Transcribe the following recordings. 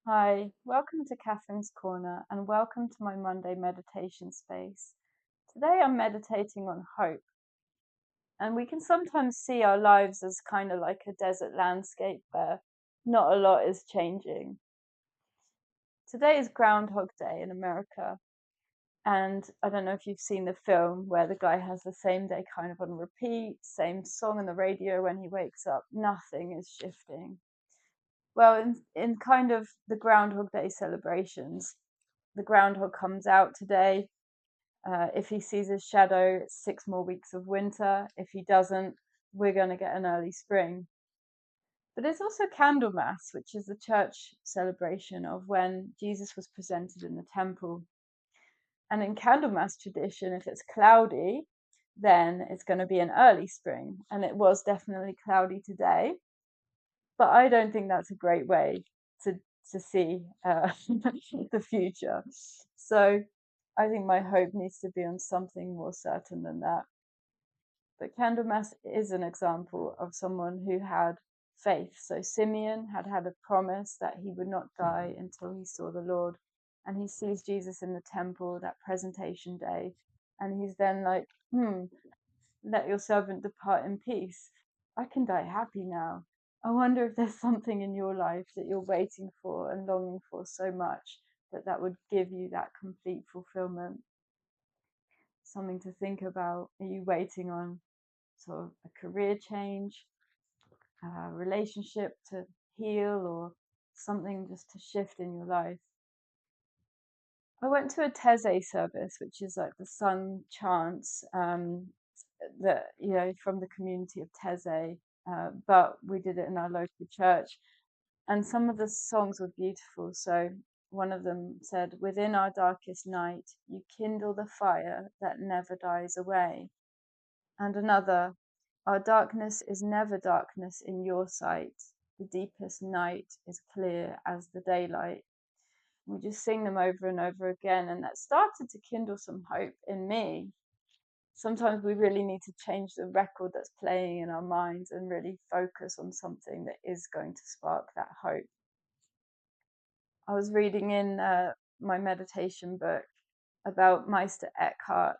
Hi, welcome to Catherine's Corner and welcome to my Monday meditation space. Today I'm meditating on hope, and we can sometimes see our lives as kind of like a desert landscape where not a lot is changing. Today is Groundhog Day in America, and I don't know if you've seen the film where the guy has the same day kind of on repeat, same song on the radio when he wakes up, nothing is shifting. Well, in kind of the Groundhog Day celebrations, the groundhog comes out today. If he sees his shadow, it's 6 more weeks of winter. If he doesn't, we're going to get an early spring. But there's also Candlemas, which is the church celebration of when Jesus was presented in the temple. And in Candlemas tradition, if it's cloudy, then it's going to be an early spring. And it was definitely cloudy today. But I don't think that's a great way to to see the future. So I think my hope needs to be on something more certain than that. But Candlemas is an example of someone who had faith. So Simeon had had a promise that he would not die until he saw the Lord. And he sees Jesus in the temple that presentation day. And he's then like, let your servant depart in peace. I can die happy now. I wonder if there's something in your life that you're waiting for and longing for so much that would give you that complete fulfillment. Something to think about. Are you waiting on sort of a career change, a relationship to heal, or something just to shift in your life? I went to a Teze service, which is like the sun chants that from the community of Teze, but we did it in our local church, and some of the songs were beautiful. So one of them said, "Within our darkest night, you kindle the fire that never dies away," and another, "Our darkness is never darkness in your sight. The deepest night is clear as the daylight." We just sing them over and over again, and that started to kindle some hope in me. Sometimes we really need to change the record that's playing in our minds and really focus on something that is going to spark that hope. I was reading in my meditation book about Meister Eckhart.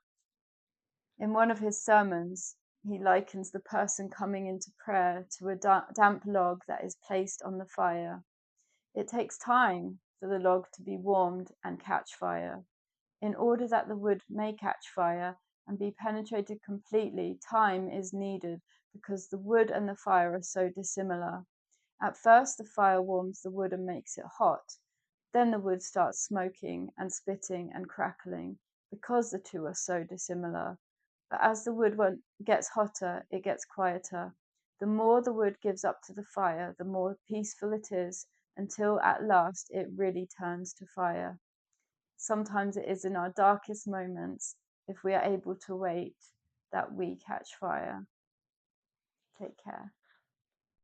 In one of his sermons, he likens the person coming into prayer to a damp log that is placed on the fire. It takes time for the log to be warmed and catch fire. In order that the wood may catch fire and be penetrated completely, time is needed because the wood and the fire are so dissimilar. At first, the fire warms the wood and makes it hot. Then the wood starts smoking and spitting and crackling because the two are so dissimilar. But as the wood gets hotter, it gets quieter. The more the wood gives up to the fire, the more peaceful it is, until at last it really turns to fire. Sometimes it is in our darkest moments, if we are able to wait, that we catch fire. Take care.